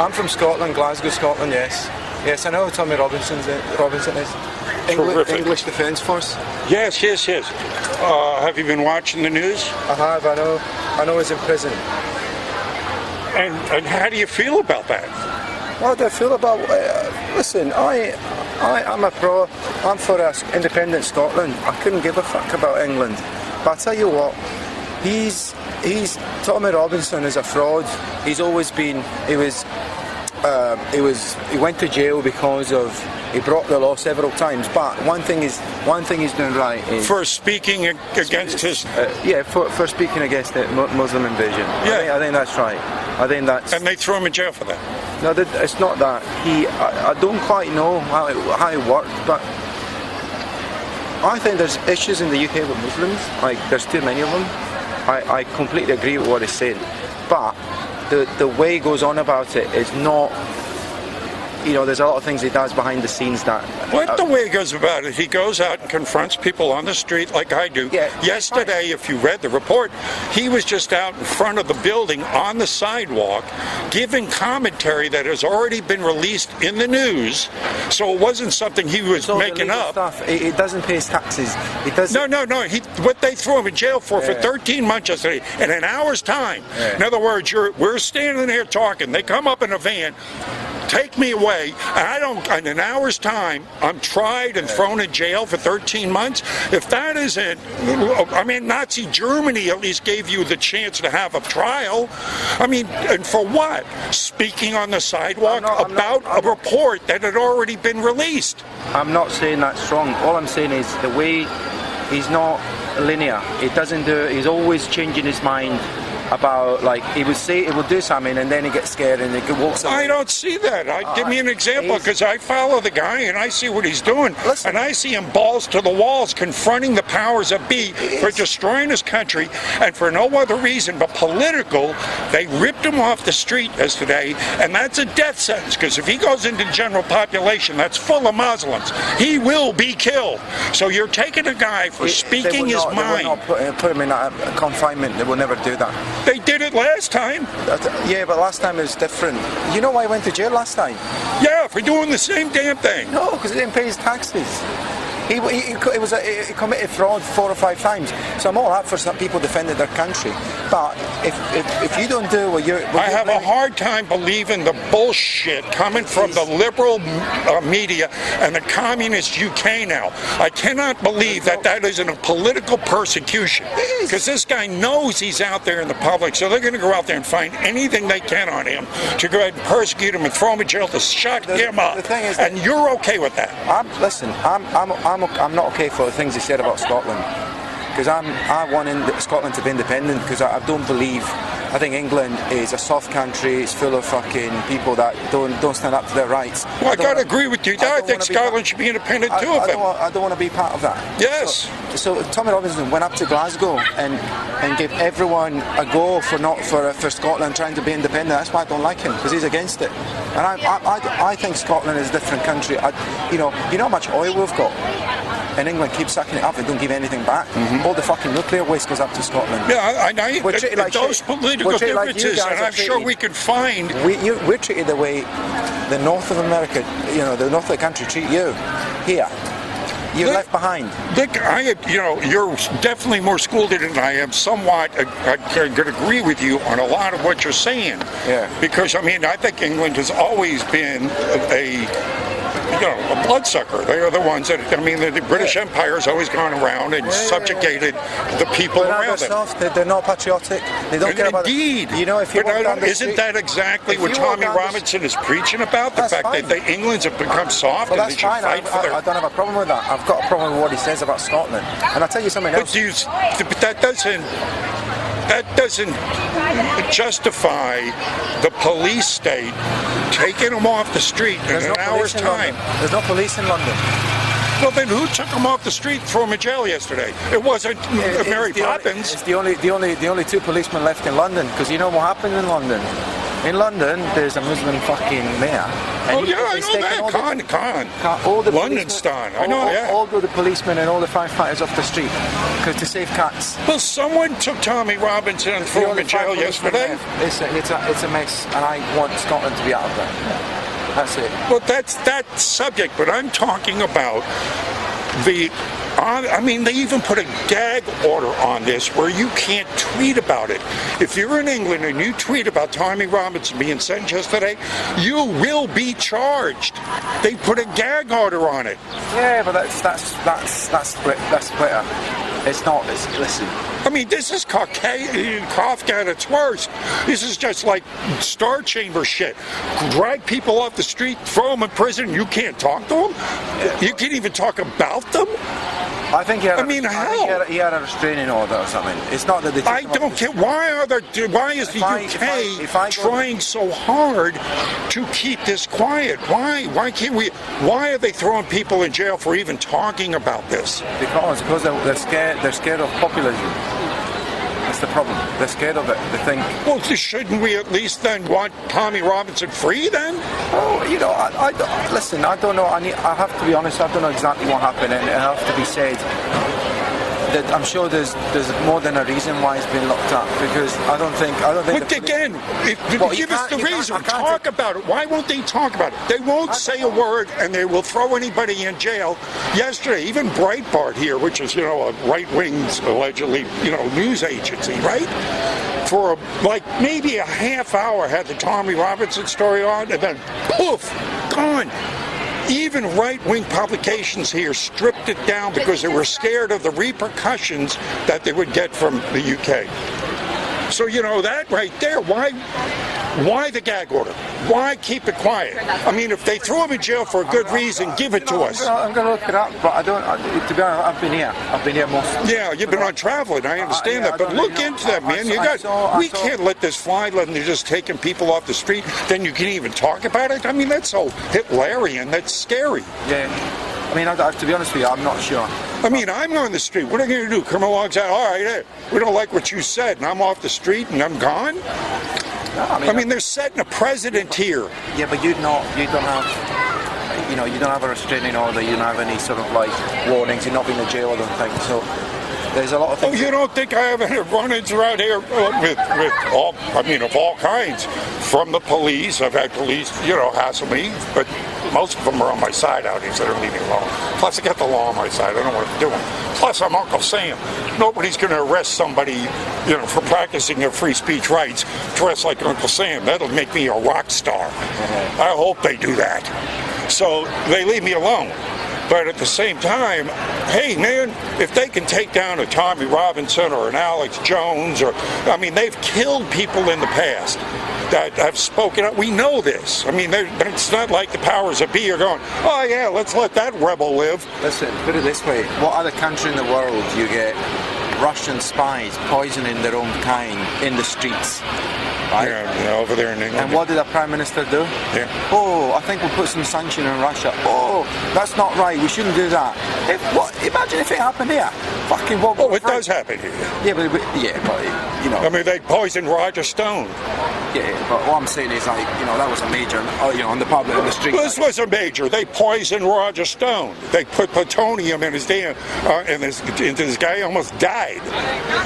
I'm from Scotland, Glasgow, Scotland. Yes, yes, I know who Tommy Robinson is. English Defence Force. Yes. Have you been watching the news? I have. I know he's in prison. And how do you feel about that? What do I feel about? Listen, I'm a pro. I'm for independent Scotland. I couldn't give a fuck about England. But I tell you what, Tommy Robinson is a fraud. He's always been. He went to jail because he broke the law several times. But one thing he's doing right is for speaking against his. For speaking against the Muslim invasion. Yeah, I think that's right. I think that's. And they threw him in jail for that. No, it's not that. I don't quite know how it worked, but I think there's issues in the UK with Muslims. Like there's too many of them. I completely agree with what he's saying, but the way he goes on about it is not. There's a lot of things he does behind the scenes that. What the way he goes about it, he goes out and confronts people on the street like I do. Yeah, yesterday, if you read the report, he was just out in front of the building on the sidewalk giving commentary that has already been released in the news. So it wasn't something he was making up. Stuff. He doesn't pay his taxes. He doesn't. No. What they threw him in jail for 13 months yesterday in an hour's time. Yeah. In other words, we're standing there talking. They come up in a van. Take me away, and in an hour's time, I'm tried and thrown in jail for 13 months. If that isn't, Nazi Germany at least gave you the chance to have a trial. And for what? Speaking on the sidewalk about a report that had already been released. I'm not saying that's wrong. All I'm saying is the way he's not linear. He's always changing his mind. About he would do something and then he gets scared and he walks away. I don't see that. Give me an example because I follow the guy and I see what he's doing. Listen, and I see him balls to the walls confronting the powers that be for destroying his country and for no other reason but political. They ripped him off the street yesterday and that's a death sentence because if he goes into the general population that's full of Muslims, he will be killed. So you're taking a guy for speaking his mind. They will not put him in confinement. They will never do that. They did it last time. Yeah, but last time it was different. You know why he went to jail last time? Yeah, for doing the same damn thing. No, because he didn't pay his taxes. He committed fraud 4 or 5 times. So I'm all out for some people defending their country. But if you don't do what you're... I have a hard time believing the bullshit coming from the liberal media and the communist UK now. I cannot believe that isn't a political persecution. Because this guy knows he's out there in the public, so they're going to go out there and find anything they can on him to go ahead and persecute him and throw him in jail to shut him up. And you're okay with that? I'm not okay for the things he said about Scotland because I want Scotland to be independent because I don't believe. I think England is a soft country. It's full of fucking people that don't stand up to their rights. Well, I gotta agree with you. I think Scotland should be independent too of them. I don't want to be part of that. Yes. So Tommy Robinson went up to Glasgow and gave everyone a go for Scotland trying to be independent. That's why I don't like him because he's against it. And I think Scotland is a different country. You know how much oil we've got. And England keeps sucking it up and don't give anything back. Mm-hmm. All the fucking nuclear waste goes up to Scotland. Yeah, those political differences, and I'm sure we could find. We're treated the way the north of America, the north of the country treat you here. You're left behind. Dick, you're definitely more schooled in it than I am. Somewhat, I could agree with you on a lot of what you're saying. Yeah. Because I think England has always been a bloodsucker. They are the ones that, the British Empire has always gone around and subjugated the people around them. Soft. They're not patriotic. They don't care about Indeed. If you walk down the isn't street, that exactly what Tommy Robinson is preaching about? The fact that the Englands have become soft and they should fight for their... I don't have a problem with that. I've got a problem with what he says about Scotland. And I'll tell you something else. But that doesn't justify the police state taking them off the street in an hour's time. There's no police in London. Well, then who took them off the street and threw them in jail yesterday? It wasn't Mary Poppins. It's the only 2 policemen left in London because you know what happened in London? In London, there's a Muslim fucking mayor. Oh yeah, he's know taken that. all the- all the London policemen- Stone. I know, yeah. all the policemen and all the firefighters off the street because to save cats. Well, someone took Tommy Robinson and threw him in jail yesterday. It's a mess, and I want Scotland to be out of there. That's it. Well, that's that subject, but I'm talking about the. I mean, they even put a gag order on this where you can't tweet about it. If you're in England and you tweet about Tommy Robinson being sentenced yesterday, you will be charged. They put a gag order on it. Yeah, but that's Twitter. It's not. Listen. I mean, this is Kafka at its worst. This is just like Star Chamber shit. Drag people off the street, throw them in prison, you can't talk to them? You can't even talk about them? I think he had. How? He had a restraining order or something. It's not that they. I don't care. Why is the UK trying so hard to keep this quiet? Why can't we? Why are they throwing people in jail for even talking about this? Because they're scared. They're scared of populism. That's the problem. They're scared of it. They think. Well, shouldn't we at least then want Tommy Robinson free then? Oh, listen. I don't know. I have to be honest. I don't know exactly what happened, and it has to be said that I'm sure there's more than a reason why he's been locked up. Because I don't think. But again, give us the reason. Talk about it. Why won't they talk about it? They won't say a word, and they will throw anybody in jail. Yesterday, even Breitbart here, which is a right-wing, allegedly news agency, right? For maybe a half hour had the Tommy Robinson story on, and then poof, gone. Even right-wing publications here stripped it down because they were scared of the repercussions that they would get from the UK. So that right there, why the gag order? Why keep it quiet? I mean, if they threw him in jail for a good reason, give it to us. I'm going to look it up, but I don't. To be honest, I've been here. I've been here most. Yeah, you've been on traveling. I understand that, but look into that, man. We can't let this fly. Letting they're just taking people off the street. Then you can't even talk about it. I mean, that's so Hitlerian. That's scary. Yeah. I mean, to be honest with you, I'm not sure. I mean, I'm on the street. What are you going to do? Criminal logs out. All right, hey, we don't like what you said, and I'm off the street and I'm gone. No, I mean, they're setting a precedent here. Yeah, but you don't have, you don't have a restraining order. You don't have any sort of warnings. You're not being in jail, I don't think. So there's a lot of things. Oh, you don't think I haven't run-ins around here with all? I mean, of all kinds. From the police, I've had police, hassle me, but most of them are on my side out here, so they don't leave me alone. Plus, I got the law on my side. I don't know what I'm doing. Plus, I'm Uncle Sam. Nobody's going to arrest somebody, for practicing their free speech rights, dressed like Uncle Sam. That'll make me a rock star. I hope they do that. So they leave me alone. But at the same time, hey, man, if they can take down a Tommy Robinson or an Alex Jones, they've killed people in the past that have spoken up. We know this. I mean, it's not like the powers that be are going, oh, yeah, let's let that rebel live. Listen, put it this way. What other country in the world do you get Russian spies poisoning their own kind in the streets? Right? Yeah, over there in England. And what did our Prime Minister do? Yeah. Oh, I think we'll put some sanction on Russia. Oh, that's not right. We shouldn't do that. Imagine if it happened here. Fucking what? Oh, it does happen here. Yeah, but I mean, they poisoned Roger Stone. Yeah, but what I'm saying is, that was a major, on the public, on the street. This was a major. They poisoned Roger Stone. They put plutonium in his damn, and this guy almost died.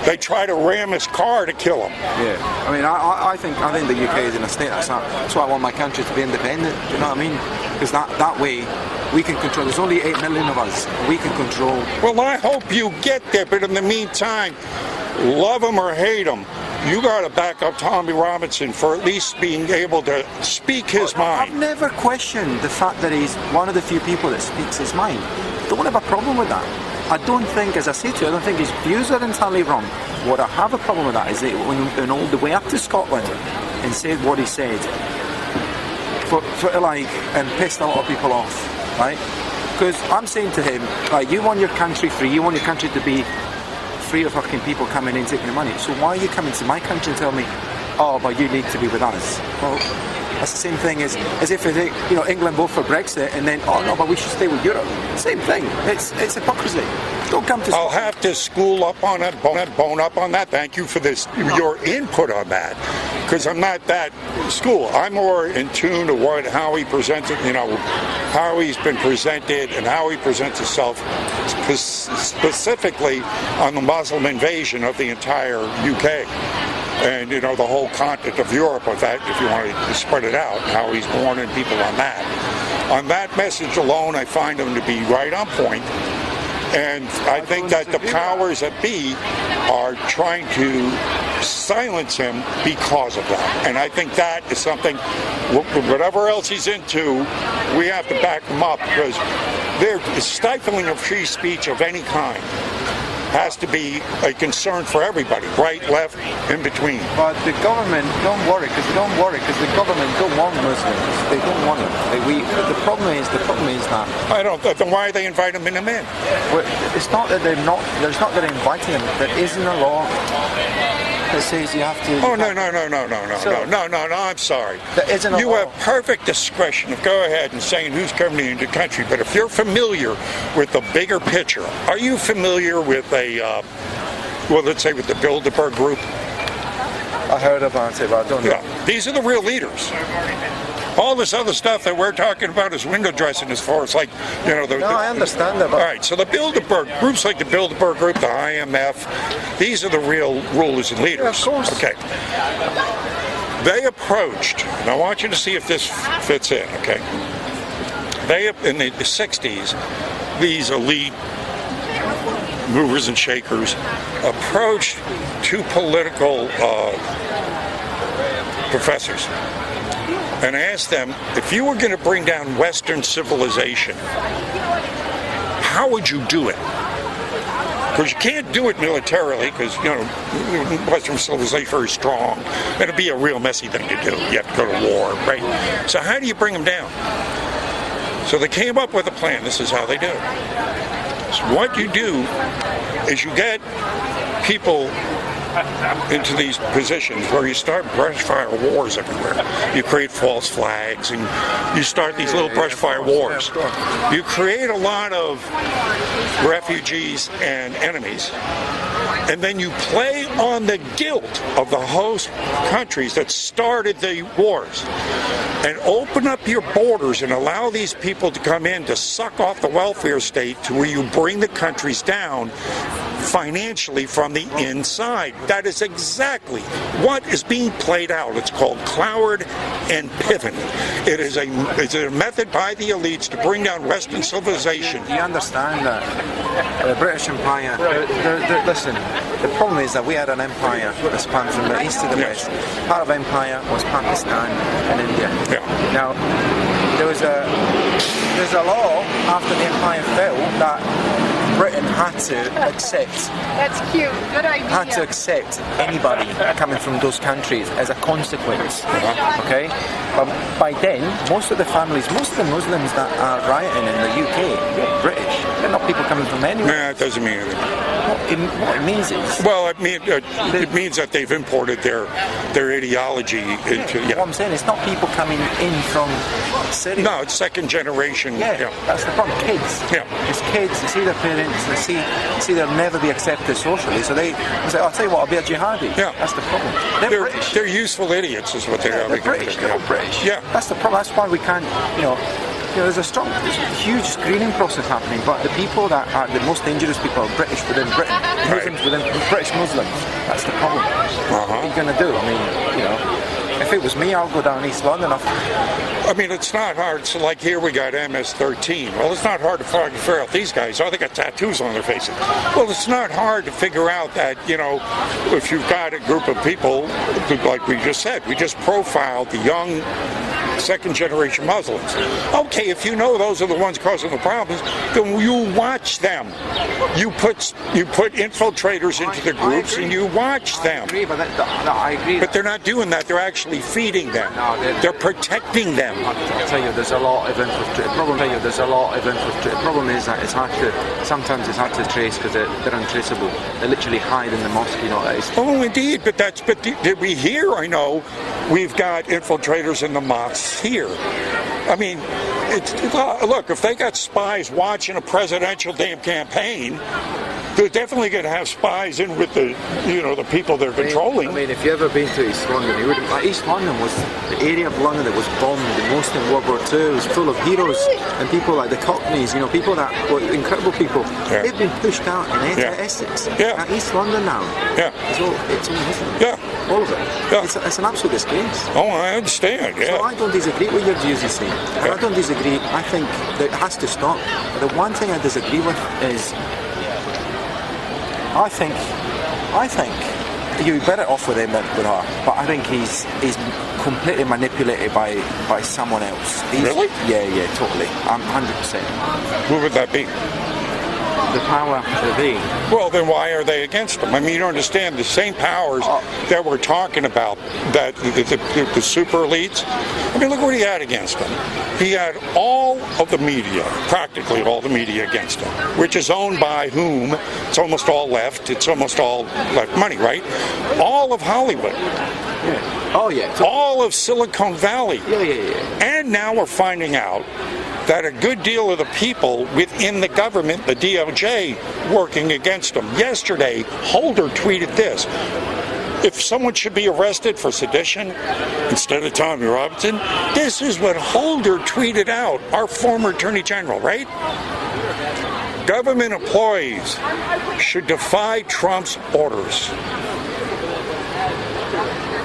They tried to ram his car to kill him. Yeah, I mean, I think the UK is in a state that's why I want my country to be independent. Do you know what I mean? Because that way we can control. There's only 8 million of us. We can control. Well, I hope you get there, but in the meantime, love him or hate him, you got to back up Tommy Robinson for at least being able to speak his mind. I've never questioned the fact that he's one of the few people that speaks his mind. Don't have a problem with that. I don't think, as I say to you, I don't think his views are entirely wrong. What I have a problem with that is that when he went all the way up to Scotland and said what he said, and pissed a lot of people off, right? Because I'm saying to him, you want your country free, you want your country to be free of fucking people coming in taking the money. So why are you coming to my country and tell me, oh, but you need to be with us? Well, that's the same thing as if England vote for Brexit and then, oh no, but we should stay with Europe. Same thing. It's hypocrisy. Don't come to. I'll have to school up on that, bone up on that. Thank you for this, your input on that. because I'm not that school. I'm more in tune to how he presents it, how he's been presented and how he presents himself specifically on the Muslim invasion of the entire UK. And, the whole continent of Europe with that, if you want to spread it out, how he's warning people on that. On that message alone, I find him to be right on point. And I think that the powers that be are trying to silence him because of that. And I think that is something, whatever else he's into, we have to back him up, because they're stifling of free speech of any kind has to be a concern for everybody, right, left, in between. But the government, don't worry, because the government don't want Muslims. They don't want them. The problem is that... I don't, then why are they inviting them in? Well, it's not that they're not inviting them. There isn't a law that says you have to... Oh, no, I'm sorry. There isn't a law. You have perfect discretion to go ahead and saying who's coming into the country, but if you're familiar with the bigger picture, are you familiar with let's say with the Bilderberg group? I heard about it, but I don't know. Yeah, these are the real leaders. All this other stuff that we're talking about is window dressing as far as I understand that. But... All right, so the Bilderberg, groups like the Bilderberg group, the IMF, these are the real rulers and leaders. Yeah, of course. Okay. They approached, and I want you to see if this fits in, okay? They, in the 60s, these elite movers and shakers approached two political professors and asked them, if you were going to bring down Western civilization, how would you do it? Because you can't do it militarily, because, Western civilization is very strong. It'd be a real messy thing to do. You have to go to war, right? So how do you bring them down? So they came up with a plan. This is how they do it. So what you do is you get people into these positions where you start brush fire wars everywhere. You create false flags and you start these little brush fire wars. You create a lot of refugees and enemies, and then you play on the guilt of the host countries that started the wars and open up your borders and allow these people to come in to suck off the welfare state to where you bring the countries down financially from the inside. That is exactly what is being played out. It's called Cloward and Piven. It's a method by the elites to bring down Western civilization. Do you understand that the British Empire, listen, the problem is that we had an empire that spanned from the east to the west. Part of empire was Pakistan and India. Yeah. Now, there's a law after the empire fell that Britain had to accept. That's cute. Good idea. Had to accept anybody coming from those countries as a consequence. Okay, but by then, most of the Muslims that are rioting in the UK, they're British. They're not people coming from anywhere. Nah, it doesn't mean anything. What it means is... Well, it means that they've imported their ideology into... Yeah. What I'm saying, it's not people coming in from Syria. No, it's second generation. Yeah, that's the problem. Kids. Yeah. It's kids. They see their parents. They see they'll never be accepted socially. So they say, I'll tell you what, I'll be a jihadi. Yeah. That's the problem. They're British. They're useful idiots is what they are. They're British. They're all British. Yeah. That's the problem. That's why we can't, there's a huge screening process happening, but the people that are the most dangerous people are British within Britain, Muslims within British Muslims. That's the problem. What are you going to do? I mean, if it was me, I'll go down East London. I mean, it's not hard. So, like here, we got MS-13. Well, it's not hard to figure out these guys. Oh, they got tattoos on their faces. Well, it's not hard to figure out that, if you've got a group of people, like we just said, we just profiled the young second-generation Muslims. Okay, if you know those are the ones causing the problems, then you watch them. You put infiltrators into the groups and you watch them. I agree. But they're not doing that. They're actually feeding them. They're protecting them. I'll tell you, there's a lot of infiltrated. The problem is that sometimes it's hard to trace because they're untraceable. They literally hide in the mosque. Oh, indeed. But did we hear? I know we've got infiltrators in the mosques here. I mean, look, if they got spies watching a presidential damn campaign, they're definitely going to have spies in with the, the people they're controlling. I mean, if you've ever been to East London, you wouldn't. Like, East London was the area of London that was bombed the most in World War II. It was full of heroes and people like the Cockneys, people that were incredible people. Yeah. They've been pushed out in Yeah. Essex. Yeah. East London now. Yeah. It's all Muslim. Yeah. All of it. Yeah. It's an absolute disgrace. Oh, I understand. So Yeah. I don't disagree with your views, you see. And I don't disagree. I think that it has to stop. The one thing I disagree with is I think you're better off with him than with her. But I think he's completely manipulated by someone else. Really? Yeah, totally. I'm 100%. Who would that be? The power that be. Well, then why are they against him? I mean, you don't understand the same powers that we're talking about, that the super elites. I mean, look what he had against him. He had all of the media, practically all the media against him, which is owned by whom? It's almost all left. It's almost all left money, right? All of Hollywood. Yeah. Oh, yeah. All of Silicon Valley. Yeah. And now we're finding out that a good deal of the people within the government, the DOJ, working against them. Yesterday, Holder tweeted this: if someone should be arrested for sedition instead of Tommy Robinson, this is what Holder tweeted out, our former Attorney General, right? Government employees should defy Trump's orders.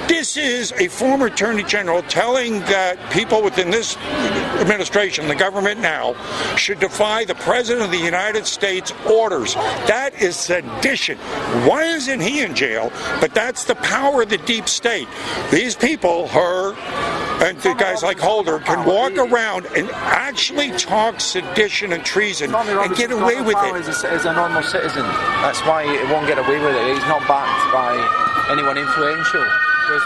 This is a former Attorney General telling that people within this administration, the government now, should defy the President of the United States orders. That is sedition. Why isn't he in jail? But that's the power of the deep state. These people, her and the guys like Holder, can walk around and actually talk sedition and treason and get away with it. As a normal citizen. That's why he won't get away with it. He's not backed by anyone influential. The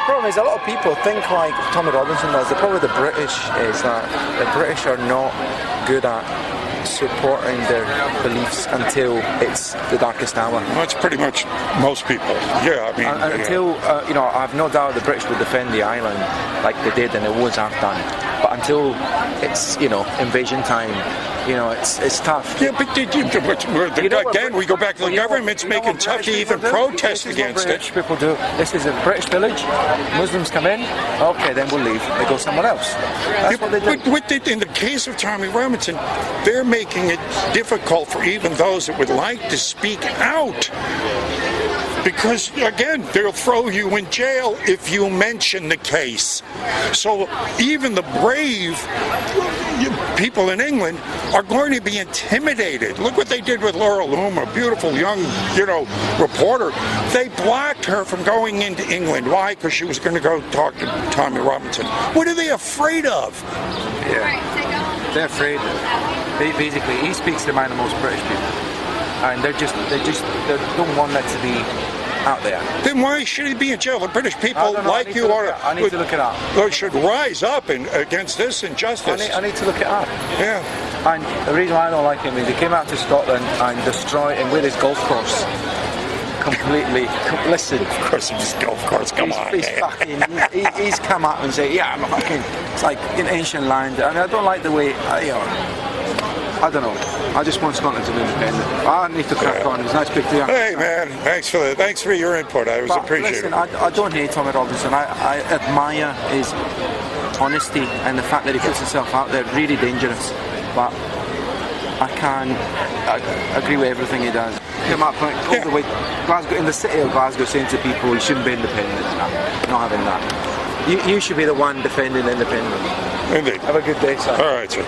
problem is a lot of people think like Tommy Robinson does. The problem with the British is that the British are not good at supporting their beliefs until it's the darkest hour. That's pretty much most people. Yeah, I mean... until, I have no doubt the British will defend the island like they did in the wars Afghan. But until it's, invasion time, it's tough. Yeah, but again, we go back to the government's making tough to even protest against it. British people do. This is a British village. Muslims come in. Okay, then we'll leave. They go somewhere else. That's what they do. In the case of Tommy Robinson, they're making it difficult for even those that would like to speak out. Because, again, they'll throw you in jail if you mention the case. So even the brave people in England are going to be intimidated. Look what they did with Laura Loom, a beautiful young, reporter. They blocked her from going into England. Why? Because she was going to go talk to Tommy Robinson. What are they afraid of? Yeah. They're afraid. Basically, he speaks the mind of most British people. And they don't want that to be out there. Then why should he be in jail? The British people, like you are, I need to look it up. Should rise up against this injustice. I need to look it up. Yeah. And the reason why I don't like him is he came out to Scotland and destroyed him with his golf course. Completely. Listen. Of course, his golf course. Come on. He's come out and said, yeah, I'm fucking. It's like in ancient land. I mean, I don't like the way. I don't know. I just want Scotland to be independent. I need to crack on. It's nice to speak to you. Hey man, thanks for your input. I was appreciating. Listen, I don't hate Tommy Robinson. I admire his honesty and the fact that he puts himself out there. Really dangerous, but I agree with everything he does. Came up all the way Glasgow, in the city of Glasgow, saying to people you shouldn't be independent. Not having that. You should be the one defending independence. Indeed. Have a good day, sir. All right, sir.